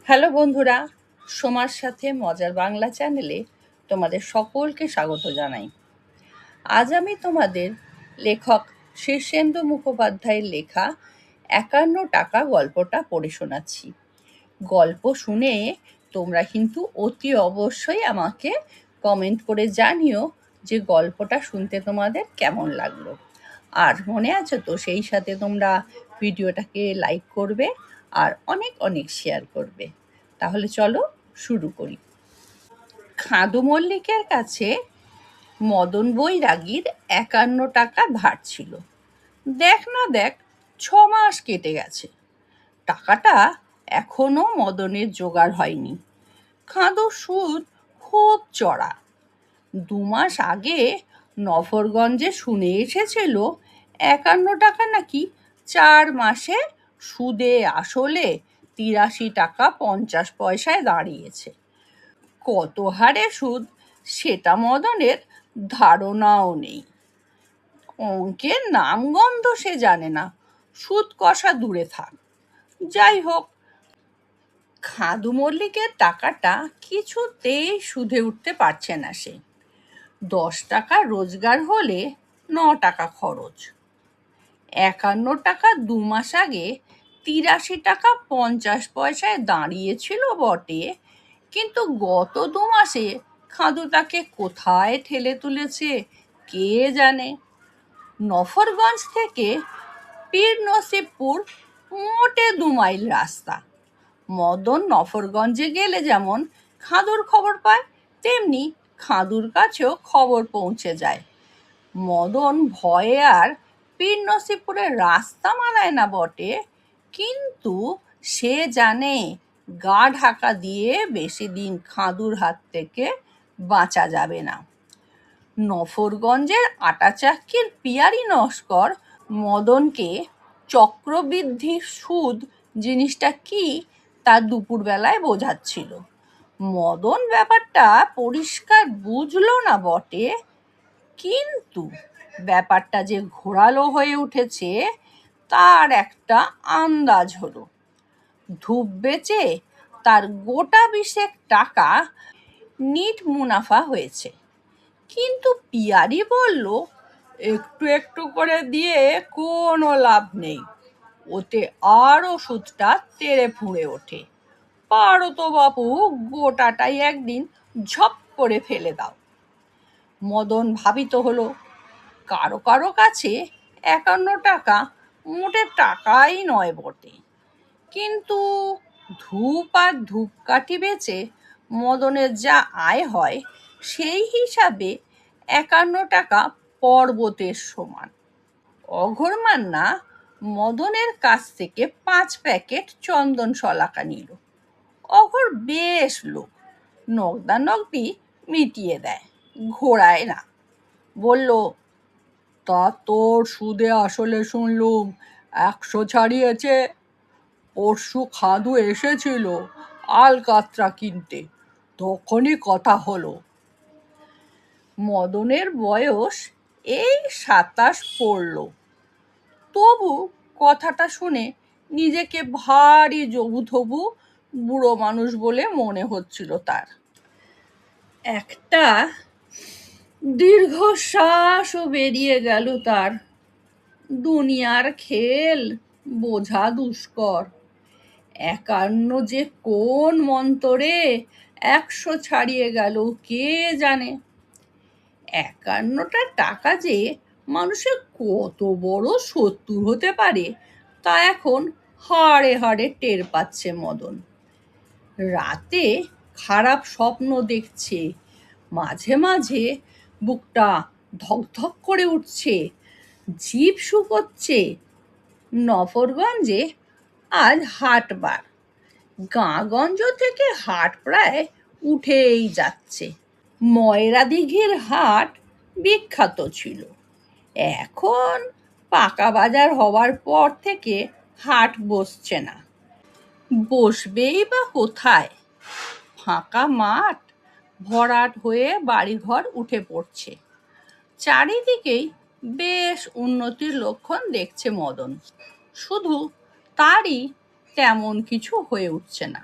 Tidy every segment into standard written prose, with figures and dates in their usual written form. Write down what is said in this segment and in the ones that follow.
Hello বন্ধুরা, সোমার সাথে মজার বাংলা চ্যানেলে তোমাদের সকলকে স্বাগত জানাই। আজ আমি তোমাদের লেখক শীর্ষেন্দু মুখোপাধ্যায়ের লেখা ৫১ টাকা গল্পটা পড়ে শোনাচ্ছি। গল্প শুনে তোমরা কিন্তু অতি অবশ্যই আমাকে কমেন্ট করে জানিও যে গল্পটা শুনতে তোমাদের কেমন লাগলো। আর মনে আছে তো, সেই সাথে তোমরা ভিডিওটাকে লাইক করবে আর অনেক অনেক শেয়ার করবে। তাহলে চলো শুরু করি। খাদু মল্লিকের কাছে মদন বৈরাগীর ৫১ টাকা ধার ছিল। দেখ না দেখ, ৬ মাস কেটে গেছে, টাকাটা এখনো মদনের জোগাড় হয়নি। খাদুর সুদ খুব চড়া। ২ মাস আগে নফরগঞ্জে শুনে এসেছিল ৫১ টাকা নাকি ৪ মাসে সুদে আসলে ৮৩ টাকা ৫০ পয়সায় দাঁড়িয়েছে। কত হারে সুদ সেটা মদনের ধারণাও নেই। অঙ্কের নামগন্ধ সে জানে না, সুদ কষা দূরে থাক। যাই হোক, খাদু মল্লিকের টাকাটা কিছুতেই সুদে উঠতে পারছে না সে। ১০ টাকা রোজগার হলে ৯ টাকা খরচ। ৫১ টাকা ২ মাস আগে ৮৩ টাকা ৫০ পয়সায় দাঁড়িয়েছিল বটে, কিন্তু গত ২ মাসে খাদু তাকে কোথায় ঠেলে তুলেছে কে জানে। নফরগঞ্জ থেকে পীর নসিবপুর মোটে ২ মাইল রাস্তা। মদন নফরগঞ্জে গেলে যেমন খাদুর খবর পায়, তেমনি খাদুর কাছেও খবর পৌঁছে যায়। মদন ভয়ে আর পীর নসিবপুরের রাস্তা মানায় না বটে, কিন্তু সে জানে গা ঢাকা দিয়ে বেশি দিন খাদুর হাত থেকে বাঁচা যাবে না। নফরগঞ্জের আটা চাক্কির পিয়ারি নস্কর মদনকে চক্রবৃদ্ধি সুদ জিনিসটা কি তা দুপুরবেলায় বোঝাচ্ছিল। মদন ব্যাপারটা পরিষ্কার বুঝলো না বটে, কিন্তু ব্যাপারটা যে ঘোরালো হয়ে উঠেছে তার একটা আন্দাজ হলো। ধূপ বেচে তার গোটা ২০ টাকা নিট মুনাফা হয়েছে, কিন্তু পিয়ারি বলল একটু একটু করে দিয়ে কোনো লাভ নেই, ওতে আরও সুদটা তেড়ে ফুঁড়ে ওঠে। পারো তো বাপু গোটাটাই একদিন ঝপ করে ফেলে দাও। মদন ভাবিত হলো, কারো কারো কাছে ৫১ টাকা মোটে টাকাই নয় বটে, কিন্তু ধূপ আর ধূপকাঠি বেচে মদনের যা আয় হয় সেই হিসাবে ৫১ টাকা পর্বতের সমান। অঘরমান্না মদনের কাছ থেকে ৫ প্যাকেট চন্দন শলাকা নিল। অঘর বেশ লোক, নগদানগদি মিটিয়ে দেয়, ঘোরায় না। বলল, তা তোর সুদে আসলে শুনলুম ১০০ ছাড়িয়েছে। পরশু খাদু এসেছিল আলকাতরা কিনতে, তখনই কথা হলো। মদনের বয়স এই ২৭ পড়ল, তবু কথাটা শুনে নিজেকে ভারী জবুথবু বুড়ো মানুষ বলে মনে হচ্ছিল তার। একটা দীর্ঘশ্বাসও বেরিয়ে গেল তার। দুনিয়ার খেল বোঝা দুষ্কর। ৫১ যে কোন মন্তরে ১০০ ছাড়িয়ে গেল কে জানে। ৫১ টাকা যে মানুষের কত বড় শত্রু হতে পারে তা এখন হাড়ে হাড়ে টের পাচ্ছে মদন। রাতে খারাপ স্বপ্ন দেখছে, মাঝে মাঝে বুকটা ধকধক করে উঠছে, জিভ শুকোচ্ছে। নফরগঞ্জে আজ হাটবার। গাঁগঞ্জ থেকে হাট প্রায় উঠেই যাচ্ছে। ময়রা দিঘির হাট বিখ্যাত ছিল, এখন পাকা বাজার হওয়ার পর থেকে হাট বসছে না। বসবেই বা কোথায়? ফাঁকা মাঠ ভরাট হয়ে বাড়িঘর উঠে পড়ছে। চারিদিকেই বেশ উন্নতির লক্ষণ দেখছে মদন, শুধু তারই তেমন কিছু হয়ে উঠছে না।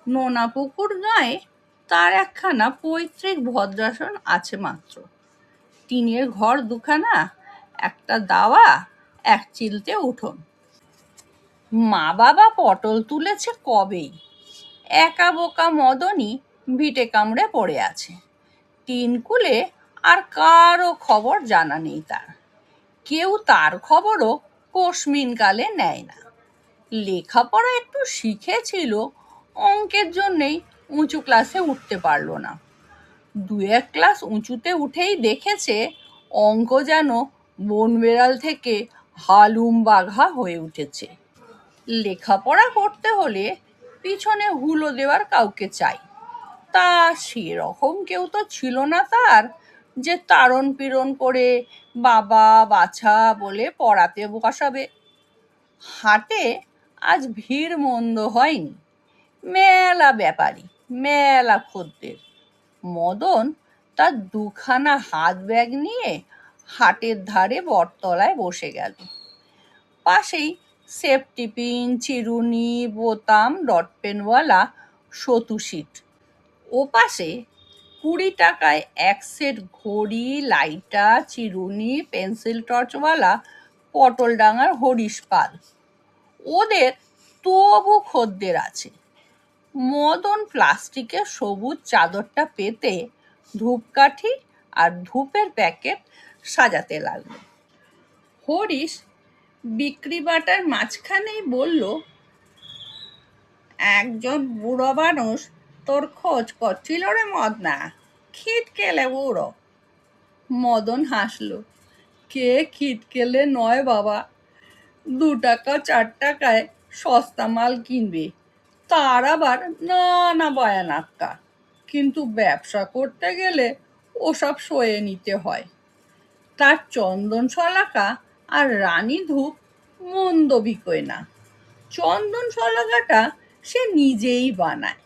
নোনা পুকুর গাঁয়ে তার একখানা পৈতৃক ভদ্রাসন আছে মাত্র। টিনের ঘর দুখানা, একটা দাওয়া, এক চিলতে উঠোন। মা বাবা পটল তুলেছে কবেই। একা বোকা মদনই ভিটে কামড়ে পড়ে আছে। টিনকুলে আর কারো খবর জানা নেই তার। কেউ তার খবরও কোশমিনকালে নেয় না। লেখাপড়া একটু শিখেছিল, অঙ্কের জন্যেই উঁচু ক্লাসে উঠতে পারলো না। দু এক ক্লাস উঁচুতে উঠেই দেখেছে অঙ্ক যেন বনবেড়াল থেকে হালুম বাঘা হয়ে উঠেছে। লেখাপড়া করতে হলে পিছনে হুলো দেওয়ার কাউকে চাই। তা সেরকম কেউ তো ছিল না তার, যে তাড়ন পীড়ন করে বাবা বাছা বলে পড়াতে বসাবে। হাটে আজ ভিড় মন্দ হয়নি। মেলা ব্যাপারী, মেলা খদ্দের। মদন তার দুখানা হাত ব্যাগ নিয়ে হাটের ধারে বটতলায় বসে গেল। পাশেই সেফটি পিন, চিরুনি, বোতাম, ডটপেনওয়ালা সতু সিট। ও পাশে 20 টাকায় এক সেট ঘড়ি, লাইটার, চিরুনি, পেন্সিল টর্চওয়ালা পটলডাঙার হরিশ পাল। ওদের তবু খদ্দের আছে। মদন প্লাস্টিকের সবুজ চাদরটা পেতে ধূপকাঠি আর ধূপের প্যাকেট সাজাতে লাগলো। হরিশ বিক্রি বাটার মাঝখানেই বলল, একজন বুড়ো মানুষ তোর খোঁজ করছিল রে মদনা, খিটকেলে বুড়ো। মদন হাসলো। কে খিটকেলে নয় বাবা, 2 টাকা 4 টাকায় সস্তা মাল কিনবে, তার আবার নানা বায়ানাক্কা। কিন্তু ব্যবসা করতে গেলে ওসব সয়ে নিতে হয়। তার চন্দন শলাকা আর রানী ধূপ মন্দ বিকোয় না। চন্দন শলাকাটা সে নিজেই বানায়,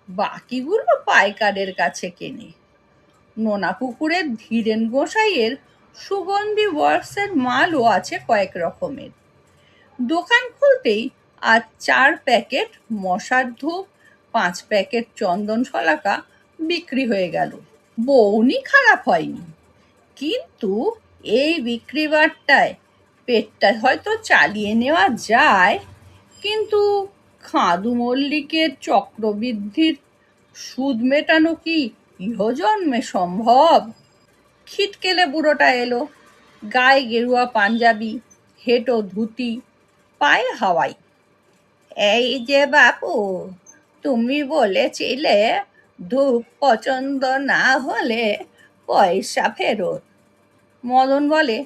বাকিগুলো পাইকারের কাছে কেনে। নোনা পুকুরের ধীরেন গোসাইয়ের সুগন্ধি ওয়ার্কসের মালও আছে কয়েক রকমের। দোকান খুলতেই আজ 4 প্যাকেট মশার ধূপ, 5 প্যাকেট চন্দন শলাকা বিক্রি হয়ে গেল। বউনি খারাপ হয়নি, কিন্তু এই বিক্রি বাট্টায় পেটটা হয়তো চালিয়ে নেওয়া যায়, কিন্তু খাদু মল্লিকের চক্রবৃদ্ধির সুদ মেটানো কি ইহজন্মে সম্ভব? খিটকেলে বুড়োটা এলো। গায়ে গেরুয়া পাঞ্জাবি, হেঁটো ধুতি, পায়ে হাওয়াই। এই যে বাপু, তুমি বলেছিলে ধূপ পছন্দ না হলে পয়সা ফেরত। মদন বলে,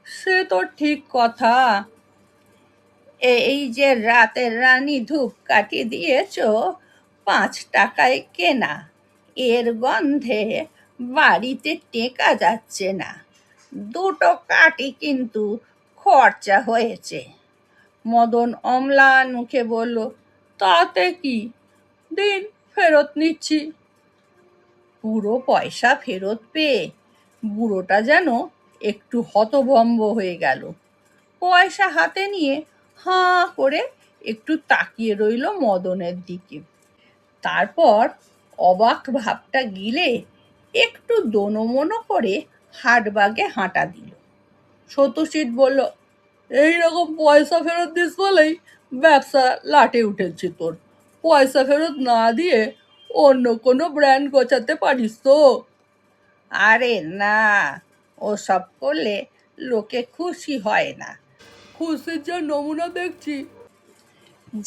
সে তো ঠিক কথা। এই যে রাতের রানী ধূপকাঠি দিয়েছ, 5 টাকায় কেনা, এর গন্ধে বাড়িতে টেকা যাচ্ছে না। 2টো কাঠি কিন্তু খরচা হয়েছে। মদন অম্লান মুখে বলল, তাতে কি, দিন, ফেরত নিচ্ছি। পুরো পয়সা ফেরত পেয়ে বুড়োটা যেন একটু হতভম্ব হয়ে গেল। পয়সা হাতে নিয়ে হাঁ করে একটু তাকিয়ে রইল মদনের দিকে। তারপর অবাক ভাবটা গিলে একটু দোনোমনো করে হাটবাগে হাঁটা দিল। সত্যজিৎ বলল, এইরকম পয়সা ফেরত দিস বলেই ব্যবসা লাটে উঠেছে তোর। পয়সা ফেরত না দিয়ে অন্য কোনো ব্র্যান্ড গোছাতে পারিস তো? আরে না, ওসব করলে লোকে খুশি হয় না। খুশির যা নমুনা দেখছি।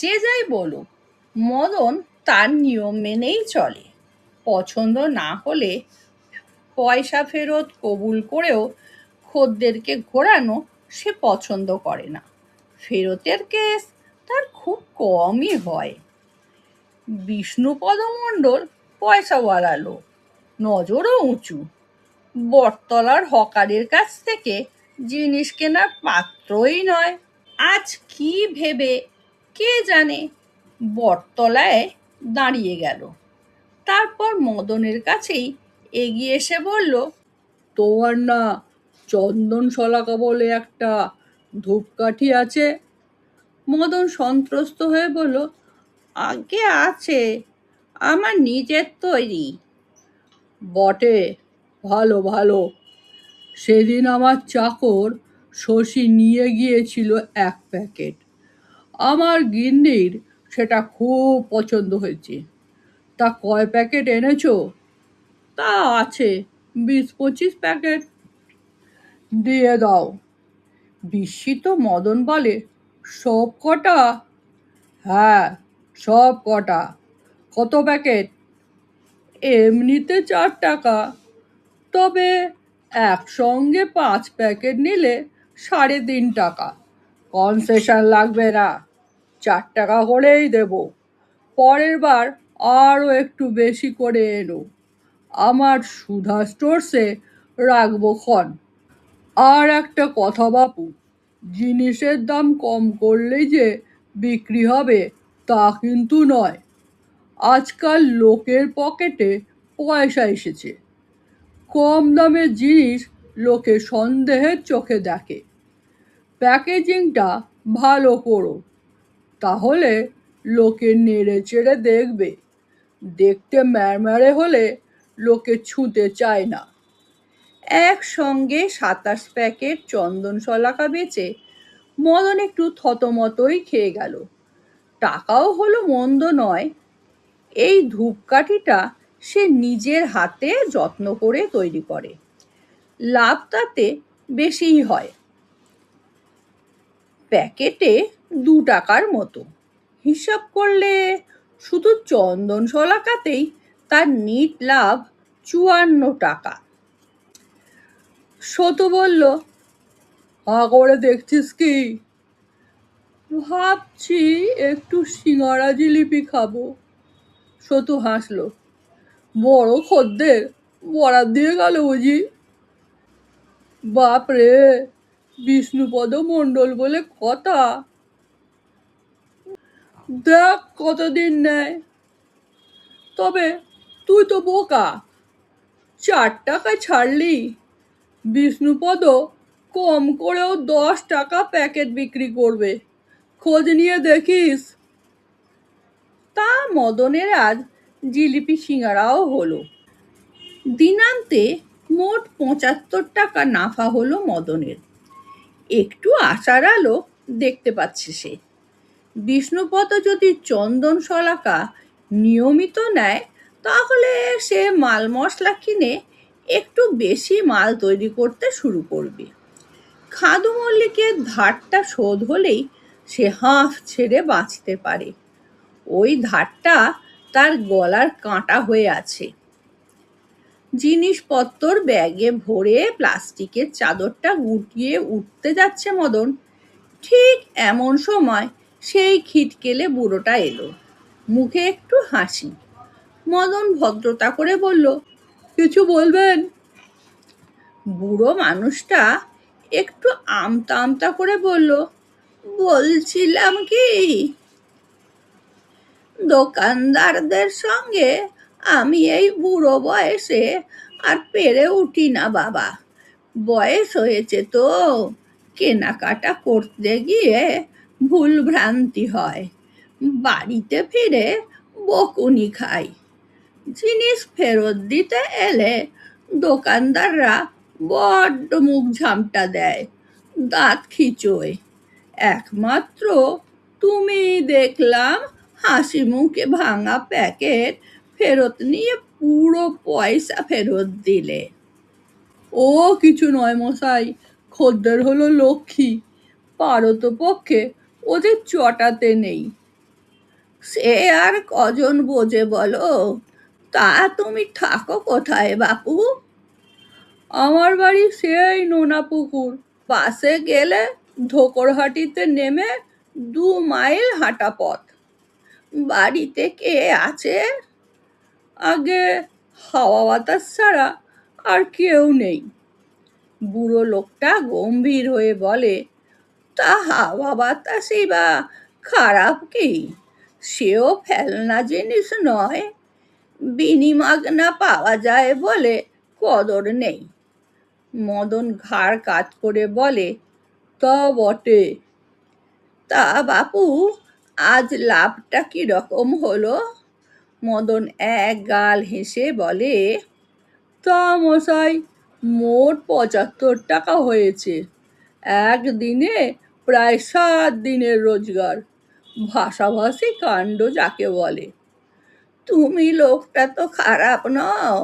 যে যাই বলুক, মদন তার নিয়ম মেনেই চলে। পছন্দ না হলে পয়সা ফেরত কবুল করেও খদ্দেরকে ঘোরানো সে পছন্দ করে না। ফেরতের কেস তার খুব কমই হয়। বিষ্ণুপদ মণ্ডল পয়সাওয়ালা লোক, নজরও উঁচু। বটতলার হকারের কাছ থেকে জিনিস কেনার পাত্রই নয়। আজ কি ভেবে কে জানে বটতলায় দাঁড়িয়ে গেল। তারপর মদনের কাছেই এগিয়ে এসে বলল, তোমার না চন্দন শলাকা বলে একটা ধূপকাঠি আছে? মদন সন্ত্রস্ত হয়ে বলল, আগে আছে, আমার নিজের তৈরি। বটে, ভালো ভালো। সেদিন আমার চাকর শশী নিয়ে গিয়েছিল 1 প্যাকেট। আমার গিন্নির সেটা খুব পছন্দ হয়েছে। তা কয় প্যাকেট এনেছো? তা আছে 20-25 প্যাকেট। দিয়ে দাও। বিস্মিত মদন বলে, সব কটা? হ্যাঁ, সব কটা। কত প্যাকেট? এমনিতে 4 টাকা, তবে একসঙ্গে 5 প্যাকেট নিলে 3.5 টাকা। কনসেশন লাগবে না, 4 টাকা করেই দেব। পরের বার আরও একটু বেশি করে এনো। আমার সুধা স্টোরসে রাখবো খন। আর একটা কথা বাপু, জিনিসের দাম কম করলেই যে বিক্রি হবে তা কিন্তু নয়। আজকাল লোকের পকেটে পয়সা এসেছে। কম দামের জিনিস লোকে সন্দেহের চোখে দেখে। প্যাকেজিংটা ভালো করো, তাহলে লোকে নেড়ে চেড়ে দেখবে। দেখতে ম্যারম্যারে হলে লোকে ছুঁতে চায় না। একসঙ্গে 27 প্যাকেট চন্দন শলাকা বেচে মদন একটু থতমতই খেয়ে গেল। টাকাও হলো মন্দ নয়। এই ধূপকাঠিটা সে নিজের হাতে যত্ন করে তৈরি করে। লাভ তাতে বেশিই হয়। প্যাকেটে 2 টাকার মতো। হিসাব করলে শুধু চন্দন শলাকাতেই তার নিট লাভ 54 টাকা। সতু বলল, হা করে দেখছিস কি? ভাবছি একটু সিঙ্গারা জিলিপি খাবো। সতু হাসল। বড় খদ্দের বরাদ দিয়ে গেল বুঝি? বাপ রে, বিষ্ণুপদ মণ্ডল বলে কথা। দেখ কতদিন নেয়। তবে তুই তো বোকা, 4 টাকা ছাড়লি। বিষ্ণুপদ কম করেও 10 টাকা প্যাকেট বিক্রি করবে, খোঁজ নিয়ে দেখিস। তা মদনের আজ জিলিপি সিঙ্গারাও হলো। দিনান্তে মোট 75 টাকা নাফা হলো মদনের। একটু আশার আলো দেখতে পাচ্ছে সে। বিষ্ণুপদ যদি চন্দন শলাকা নিয়মিত নেয়, তাহলে সে মাল মশলা কিনে একটু বেশি মাল তৈরি করতে শুরু করবে। খাদু মল্লিকের ধারটা শোধ হলেই সে হাঁফ ছেড়ে বাঁচতে পারে। ওই ধারটা তার গলার কাঁটা হয়ে আছে। জিনিসপত্র ব্যাগে ভরে প্লাস্টিকের চাদরটা গুটিয়ে উঠতে যাচ্ছে মদন। ঠিক এমন সময় সেই খিটকেলে বুড়োটা এলো। মুখে একটু হাসি। মদন ভদ্রতা করে বলল, কিছু বলবেন? বুড়ো মানুষটা একটু আমতা আমতা করে বলল, বলছিলাম কি, দোকানদারদের সঙ্গে আমি এই বুড়ো বয়সে আর পেরে উঠি না বাবা। বয়স হয়েছে তো, কেনাকাটা করতে গিয়ে ভুল ভ্রান্তি হয়। বাড়িতে ফিরে বকুনি খাই। জিনিস ফেরত দিতে এলে দোকানদাররা বড্ড মুখ ঝামটা দেয়, দাঁত খিচোয়। একমাত্র তুমি দেখলাম হাসি মুখে ভাঙা প্যাকেট ফেরত নিয়ে পুরো পয়সা ফেরত দিলে। ও কিছু নয় মশাই, খদ্দের হলো লক্ষ্মী, পারতপক্ষে ওদের চটাতে নেই। সে আর কজন বোঝে বলো? তা তুমি থাকো কোথায় বাপু? আমার বাড়ি সেই নোনা পুকুর। বাসে গেলে ধোকরহাটিতে নেমে 2 মাইল হাঁটা পথ। বাড়িতে কে আছে? আগে হাওয়া বাতাস ছাড়া আর কেউ নেই। বুড়ো লোকটা গম্ভীর হয়ে বলে, তা হাওয়া বাতাসই বা খারাপ কি? সেও ফেলনা জিনিস নয়। বিনিমাগনা পাওয়া যায় বলে কদর নেই। মদন ঘাড় কাত করে বলে, তা বটে। তা বাপু, আজ লাভটা কি রকম হলো? মদন এক গাল হেসে বলে, তা মশাই, মোট ৭৫ টাকা হয়েছে। একদিনে প্রায় ৭ দিনের রোজগার। ভাসাভাসি কাণ্ড যাকে বলে। তুমি লোকটা তো খারাপ নও,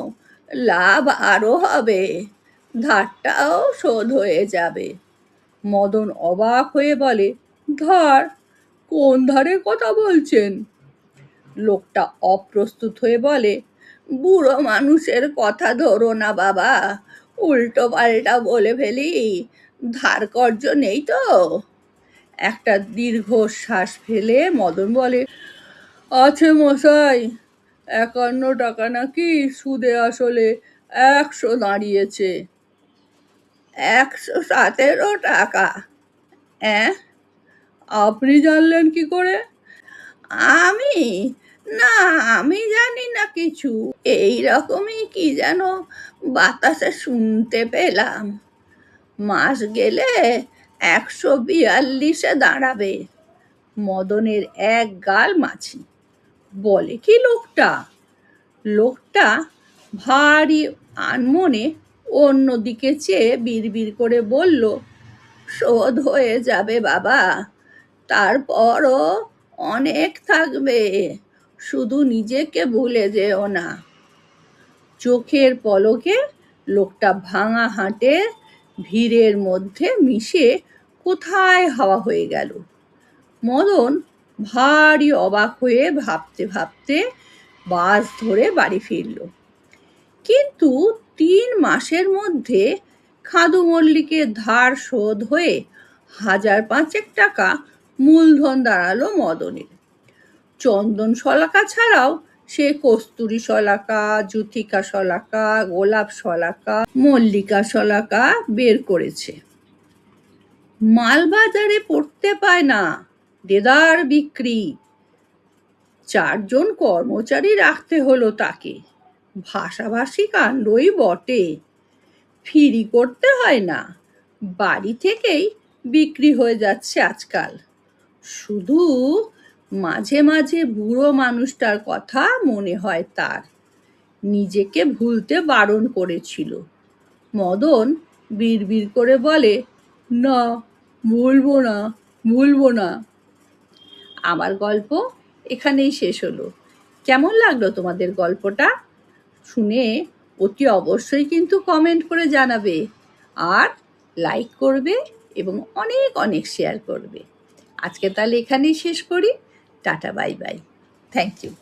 লাভ আরো হবে, ধারটাও শোধ হয়ে যাবে। মদন অবাক হয়ে বলে, ধার? কোন ধারের কথা বলছেন? লোকটা অপ্রস্তুত হয়ে বলে, বুড়ো মানুষের কথা ধরো না বাবা, উল্টো পাল্টা বলে ফেলি, ধার কর্জ নেই তো? একটা দীর্ঘশ্বাস ফেলে মদন বলে, আছে মশাই, ৫১ টাকা নাকি সুদে আসলে ১০০ দাঁড়িয়েছে। ১১৭ টাকা? অ্যাঁ, আপনি জানলেন কি করে? আমি? না, আমি জানি না কিছু, এই রকমই কি যেন বাতাসে শুনতে পেলাম। মাস গেলে ১৪২-এ দাঁড়াবে। মদনের এক গাল মাছি। বলে কি লোকটা? লোকটা ভারী আনমনে অন্যদিকে চেয়ে বিড়বিড় করে বলল, শোধ হয়ে যাবে বাবা, তারপরও অনেক থাকবে, শুধু নিজেকে ভুলে যেও না। চোখের পলকে লোকটা ভাঙা হাটে ভিড়ের মধ্যে মিশে কোথায় হাওয়া হয়ে গেল। মদন ভারী অবাক হয়ে ভাবতে ভাবতে বাস ধরে বাড়ি ফিরল। কিন্তু ৩ মাসের মধ্যে খাদু মল্লিকের ধার শোধ হয়ে ১৫০০ টাকা মূলধন দাঁড়ালো মদনের। চন্দন শলাকা ছাড়াও সে কস্তুরী শলাকা, যূথিকা শলাকা, গোলাপ শলাকা, মল্লিকা শলাকা বের করেছে। মালবাজারে পড়তে পায় না, দেদার বিক্রি। ৪ জন কর্মচারী রাখতে হলো তাকে। ভাসাভাসি কাণ্ডই বটে। ফিরি করতে হয় না, বাড়ি থেকেই বিক্রি হয়ে যাচ্ছে আজকাল। শুধু মাঝে মাঝে বুড়ো মানুষটার কথা মনে হয় তার, নিজেকে ভুলতে বারণ করেছিল। মদন বিড়বিড় করে বলে, না, ভুলবো না, ভুলবো না। আমার গল্প এখানেই শেষ হলো। কেমন লাগলো তোমাদের গল্পটা? শুনে অতি অবশ্যই কিন্তু কমেন্ট করে জানাবে, আর লাইক করবে এবং অনেক অনেক শেয়ার করবে। আজকে তাহলে এখানেই শেষ করি। Tata, bye bye, thank you.